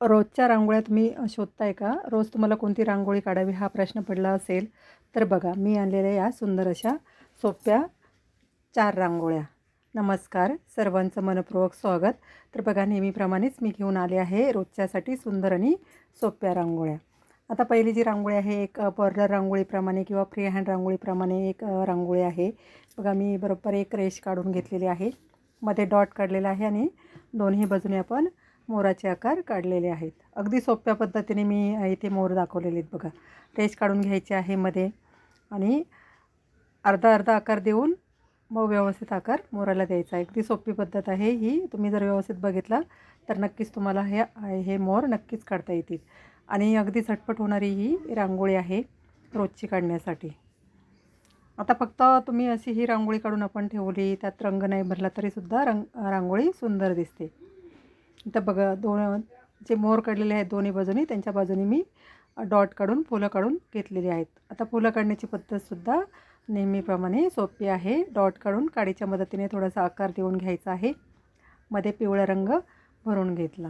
रोजच्या रांगोळ्या तुम्ही शोधताय का? रोज तुम्हाला कोणती रांगोळी काढावी हा प्रश्न पडला असेल, तर बघा मी आणलेल्या या सुंदर अशा सोप्या 4 रांगोळ्या. नमस्कार, सर्वांचं मनःपूर्वक स्वागत. तर बघा नेहमीप्रमाणेच मी घेऊन आले आहे रोजच्यासाठी सुंदर आणि सोप्या रांगोळ्या. आता पहिली जी रांगोळी आहे एक बॉर्डर रांगोळीप्रमाणे किंवा फ्री हँड रांगोळीप्रमाणे एक रांगोळी आहे. बघा मी बरोबर एक रेष काढून घेतलेली आहे. मध्ये डॉट काढलेला आहे आणि दोन्ही बाजूने आपण मोराचे आकार काढलेले आहेत. अगदी सोप्या पद्धतीने मी इथे मोर दाखवलेले आहेत बघा. रेष काढून घ्यायची आहे मध्ये आणि अर्धा अर्धा आकार देऊन मग व्यवस्थित आकार मोराला द्यायचा आहे. अगदी सोपी पद्धत आहे ही. तुम्ही जर व्यवस्थित बघितला तर नक्कीच तुम्हाला हे मोर नक्कीच काढता येतील आणि अगदी झटपट होणारी ही रांगोळी आहे रोजची काढण्यासाठी. आता फक्त तुम्ही अशी ही रांगोळी काढून आपण ठेवली, त्यात रंग नाही भरला तरीसुद्धा रांगोळी सुंदर दिसते. इथं बघा जे मोर काढलेले आहेत दोन्ही बाजूनी, त्यांच्या बाजूनी मी डॉट काढून फुलं काढून घेतलेली आहेत. आता फुलं काढण्याची पद्धतसुद्धा नेहमीप्रमाणे सोपी आहे. डॉट काढून काडीच्या मदतीने थोडासा आकार देऊन घ्यायचा आहे. मध्ये पिवळा रंग भरून घेतला.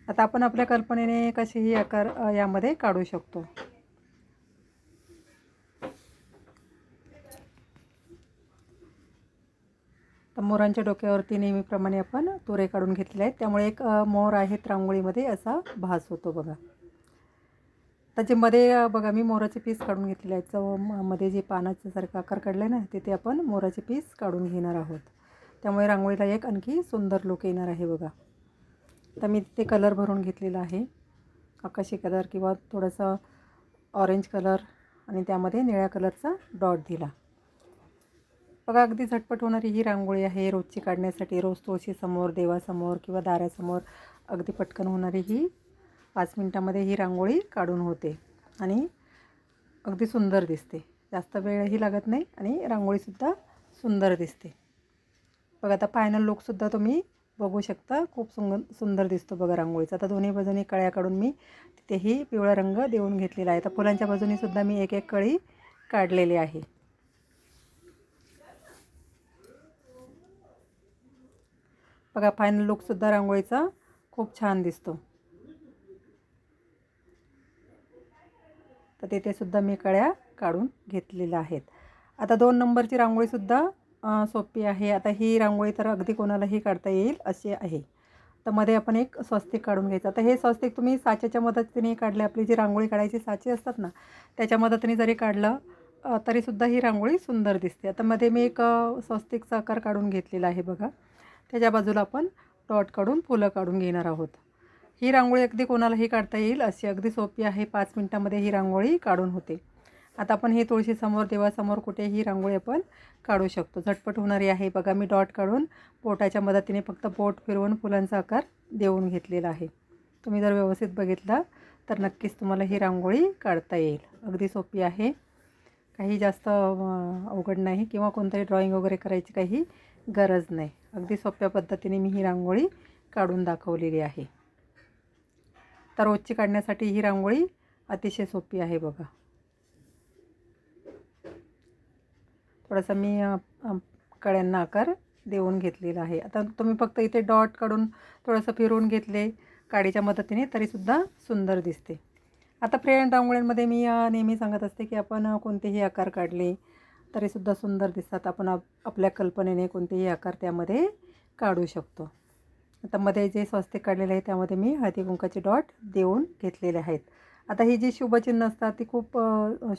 आता आपण आपल्या कल्पनेने कसेही आकार यामध्ये काढू शकतो. तर मोरांच्या डोक्यावरती नेहमीप्रमाणे आपण तुरे काढून घेतलेले आहेत, त्यामुळे एक मोर आहेत रांगोळीमध्ये असा भास होतो बघा. तर जे मध्ये बघा मी मोराचे पीस काढून घेतलेले आहेत. मध्ये जे पानाचं सारखं आकार काढलं आहे ना, तिथे आपण मोराचे पीस काढून घेणार आहोत. त्यामुळे रांगोळीला एक आणखी सुंदर लुक येणार आहे बघा. तर मी तिथे कलर भरून घेतलेला आहे, आकाशी कलर किंवा थोडासा ऑरेंज कलर आणि त्यामध्ये निळ्या कलरचा डॉट दिला. बघा अगदी झटपट होणारी ही रांगोळी आहे रोजची काढण्यासाठी. रोज तुळशीसमोर, देवासमोर किंवा दारासमोर अगदी पटकन होणारी ही 5 मिनटामध्ये ही रांगोळी काढून होते आणि अगदी सुंदर दिसते. जास्त वेळही लागत नाही आणि रांगोळीसुद्धा सुंदर दिसते. बघा आता फायनल लुकसुद्धा तुम्ही बघू शकता. खूप सुंदर दिसतो बघा रांगोळीचा. आता दोन्ही बाजूनी कळ्या काढून मी तिथेही पिवळा रंग देऊन घेतलेला आहे. तर फुलांच्या बाजूनीसुद्धा मी एक एक कळी काढलेली आहे. बघा फायनल लुकसुद्धा रांगोळीचा खूप छान दिसतो. तर तिथेसुद्धा मी कळ्या काढून घेतलेल्या आहेत. आता 2 नंबरची रांगोळीसुद्धा सोपी आहे. आता ही रांगोळी तर अगदी कोणालाही काढता येईल अशी आहे. तर मध्ये आपण एक स्वस्तिक काढून घ्यायचं. आता हे स्वस्तिक तुम्ही साच्याच्या मदतीने काढले, आपली जी रांगोळी काढायची साचे असतात ना, त्याच्या मदतीने जरी काढलं तरीसुद्धा ही रांगोळी सुंदर दिसते. आता मध्ये मी एक स्वस्तिकचा आकार काढून घेतलेला आहे बघा. त्याच्या बाजूला आपण डॉट काढून फुलं काढून घेणार आहोत. ही रांगोळी अगदी कोणालाही काढता येईल अशी अगदी सोपी आहे. 5 मिनटामध्ये ही रांगोळी काढून होते. आता आपण ही तुळशीसमोर, देवासमोर कुठेही रांगोळी आपण काढू शकतो. झटपट होणारी आहे. बघा मी डॉट काढून बोटाच्या मदतीने फक्त बोट फिरवून फुलांचा आकार देऊन घेतलेला आहे. तुम्ही जर व्यवस्थित बघितला तर नक्कीच तुम्हाला ही रांगोळी काढता येईल. अगदी सोपी आहे, काही जास्त अवघड नाही किंवा कोणतंही ड्रॉईंग वगैरे करायची काही गरज नाही. अगदी सोप्या पद्धतीने मी ही रांगोळी काढून दाखवलेली आहे. तर रोजची काढण्यासाठी ही रांगोळी अतिशय सोपी आहे बघा. थोडासा मी कळ्यांना आकार देऊन घेतलेला आहे. आता तुम्ही फक्त इथे डॉट काढून थोडंसं फिरवून घेतले काडीच्या मदतीने तरीसुद्धा सुंदर दिसते. आता फ्री हँड रांगोळ्यांमध्ये मी नेहमी सांगत असते की आपण कोणतेही आकार काढले तरीसुद्धा सुंदर दिसतात. आपण आपल्या कल्पनेने कोणतेही आकार त्यामध्ये काढू शकतो. आता मध्ये जे स्वस्तिक काढलेले आहे त्यामध्ये मी हळदी कुंकाचे डॉट देऊन घेतलेले आहेत. आता ही जी शुभचिन्ह असतात ती खूप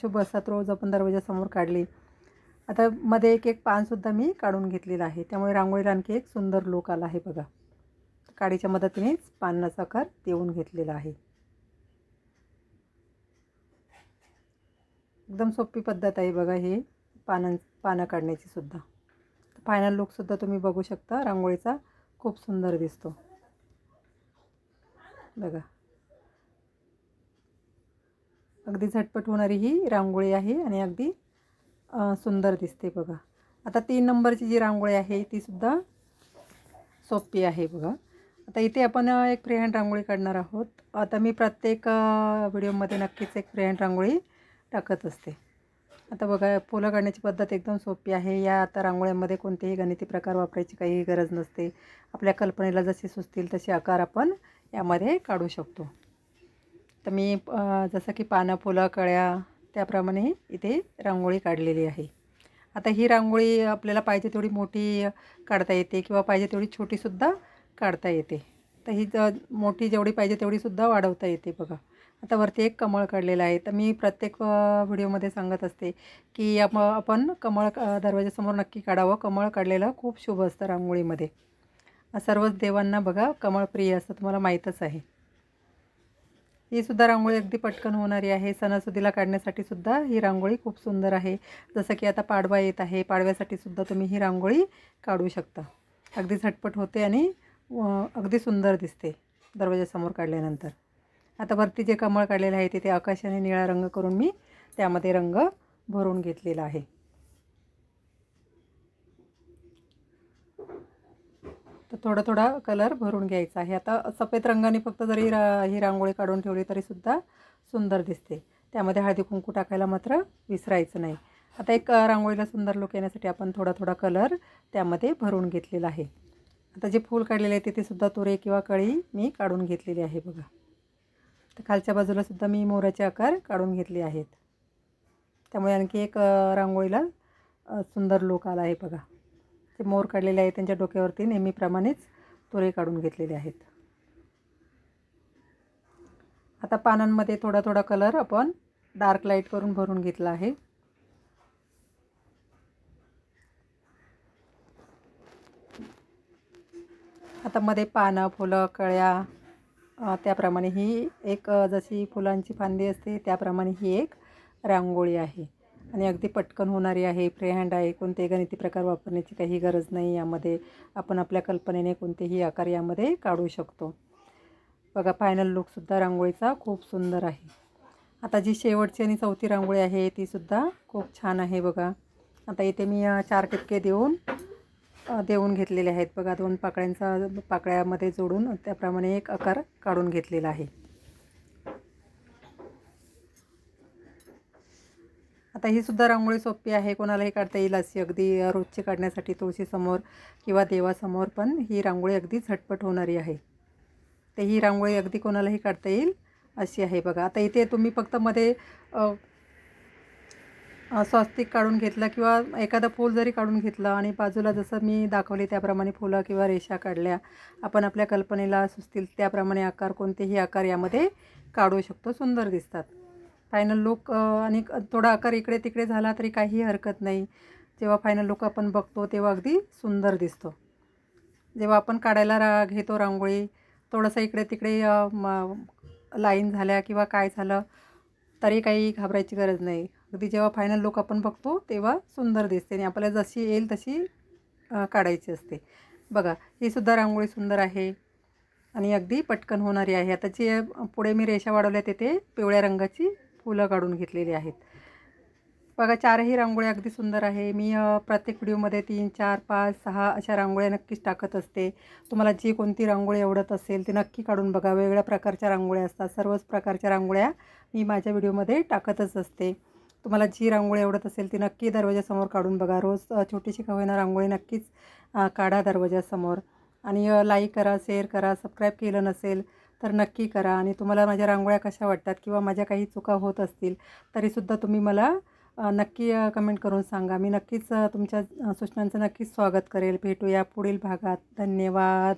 शुभ असतात. रोज आपण दरवाजासमोर काढली. आता मध्ये एक एक पानसुद्धा मी काढून घेतलेलं आहे, त्यामुळे रांगोळीला आणखी एक सुंदर लुक आला आहे बघा. काडीच्या मदतीनेच पानाचा आकार देऊन घेतलेला आहे. एकदम सोपी पद्धत आहे बघा ही पानं काढण्याची सुद्धा. फायनल लुकसुद्धा तुम्ही बघू शकता. रांगोळीचा खूप सुंदर दिसतो बघा. अगदी झटपट होणारी ही रांगोळी आहे आणि अगदी सुंदर दिसते बघा. आता 3 नंबरची जी रांगोळी आहे तीसुद्धा सोपी आहे बघा. आता इथे आपण एक फ्री हँड रांगोळी काढणार आहोत. आता मी प्रत्येक व्हिडिओमध्ये नक्कीच एक फ्री हँड रांगोळी टाकत असते. आता बघा फुलं काढण्याची पद्धत एकदम सोपी आहे. या आता रांगोळ्यांमध्ये कोणतेही गणिती प्रकार वापरायची काही गरज नसते. आपल्या कल्पनेला जसे सुचतील तसे आकार आपण यामध्ये काढू शकतो. तर मी जसं की पानं, फुलं, कळ्या त्याप्रमाणे इथे रांगोळी काढलेली आहे. आता ही रांगोळी आपल्याला पाहिजे तेवढी मोठी काढता येते किंवा पाहिजे तेवढी छोटीसुद्धा काढता येते. तर ही मोठी जेवढी पाहिजे तेवढीसुद्धा वाढवता येते बघा. आता वरती एक कमळ काढलेलं आहे. तर मी प्रत्येक व्हिडिओमध्ये सांगत असते की आपण कमळ दरवाजासमोर नक्की काढावं. कमळ काढलेलं खूप शुभ असतं रांगोळीमध्ये. सर्वच देवांना बघा कमळ प्रिय असतं, तुम्हाला माहीतच आहे. ही सुद्धा रांगोळी अगदी पटकन होणारी आहे. सणासुदीला काढण्यासाठी सुद्धा ही रांगोळी खूप सुंदर आहे. जसं की आता पाडवा येत आहे, पाडव्यासाठी सुद्धा तुम्ही ही रांगोळी काढू शकता. अगदी झटपट होते आणि अगदी सुंदर दिसते दरवाजासमोर काढल्यानंतर. आता वरती जे कमळ काढलेलं आहे तिथे आकाशी आणि निळा रंग करून मी त्यामध्ये रंग भरून घेतलेला आहे. तर थोडा थोडा कलर भरून घ्यायचा आहे. आता सफेद रंगाने फक्त जरी ही रांगोळी काढून ठेवली तरीसुद्धा सुंदर दिसते. त्यामध्ये हळदी कुंकू टाकायला मात्र विसरायचं नाही. आता एक रांगोळीला सुंदर लूक येण्यासाठी आपण थोडा थोडा कलर त्यामध्ये भरून घेतलेला आहे. आता जे फूल काढलेले आहे तिथेसुद्धा तुरे किंवा कळी मी काढून घेतलेली आहे बघा. तर खालच्या बाजूलासुद्धा मी मोराचे आकार काढून घेतले आहेत. त्यामुळे आणखी एक रांगोळीला सुंदर लूक आला आहे बघा. ते मोर काढलेले आहे त्यांच्या डोक्यावरती नेहमीप्रमाणेच तुरे काढून घेतलेले आहेत. आता पानांमध्ये थोडा थोडा कलर आपण डार्क लाईट करून भरून घेतला आहे. आता मध्ये पानं, फुलं, कळ्या त्याप्रमाणे ही एक जशी फुलांची फांदी असते त्याप्रमाणे ही एक रांगोळी आहे आणि अगदी पटकन होणारी आहे. फ्री हँड आहे. कोणतेही गणिती प्रकार वापरण्याची काही गरज नाही. यामध्ये आपण आपल्या कल्पनेने कोणतेही आकार यामध्ये काढू शकतो. बघा फायनल लूकसुद्धा रांगोळीचा खूप सुंदर आहे. आता जी शेवटची आणि चौथी रांगोळी आहे तीसुद्धा खूप छान आहे बघा. आता इथे मी 4 ठिपके देऊन घेतलेले आहेत बघा. 2 पाकळ्यामध्ये जोडून त्याप्रमाणे एक आकार काढून घेतलेला आहे. आता ही सुद्धा रांगोळी सोपी आहे, कोणालाही काढता येईल अशी. अगदी रोजची काढण्यासाठी तुळशीसमोर किंवा देवासमोर पण ही रांगोळी अगदी झटपट होणारी आहे. तर ही रांगोळी अगदी कोणालाही काढता येईल अशी आहे बघा. आता इथे तुम्ही फक्त मध्ये स्वस्तिक काढून घेतलं किंवा एखादं फूल जरी काढून घेतलं आणि बाजूला जसं मी दाखवले त्याप्रमाणे फुलं किंवा रेषा काढल्या. आपण आपल्या कल्पनेला सुचतील त्याप्रमाणे आकार, कोणतेही आकार यामध्ये काढू शकतो. सुंदर दिसतात. फायनल लूक आणि थोडा आकार इकडे तिकडे झाला तरी काही हरकत नाही. जेव्हा फायनल लूक आपण बघतो तेव्हा अगदी सुंदर दिसतो. जेव्हा आपण काढायला घेतो रांगोळी, थोडंसं इकडे तिकडे लाईन झाल्या किंवा काय झालं तरी काही घाबरायची गरज नाही. अगदी जेव्हा फायनल लूक आपण बघतो तेव्हा सुंदर दिसते आणि आपल्याला जशी येईल तशी काढायची असते. बघा ही सुद्धा रांगोळी सुंदर आहे आणि अगदी पटकन होणारी आहे. आता जी पुढे मी रेषा वाढवल्या तिथे पिवळ्या रंगाची फुलं काढून घेतलेली आहेत. बघा 4ही रांगोळ्या अगदी सुंदर आहे. मी प्रत्येक व्हिडिओमध्ये 3, 4, 5, 6 अशा रांगोळ्या नक्कीच टाकत असते. तुम्हाला जी कोणती रांगोळी आवडत असेल ती नक्की काढून बघा. वेगवेगळ्या प्रकारच्या रांगोळ्या असतात. सर्वच प्रकारच्या रांगोळ्या मी माझ्या व्हिडिओमध्ये टाकतच असते. तुम्हाला जी रांगोळी आवडत असेल ती नक्की दरवाजासमोर काढून बघा. रोज छोटीशी का होईना रांगोळी नक्कीच काढा दरवाजासमोर आणि लाईक करा, शेअर करा. सबस्क्राईब केलं नसेल तर नक्की करा आणि तुम्हाला माझ्या रांगोळ्या कशा वाटतात किंवा माझ्या काही चुका होत असतील तरीसुद्धा तुम्ही मला नक्की कमेंट करून सांगा. मी नक्कीच तुमच्या सूचनांचं नक्कीच स्वागत करेल. भेटूया पुढील भागात. धन्यवाद.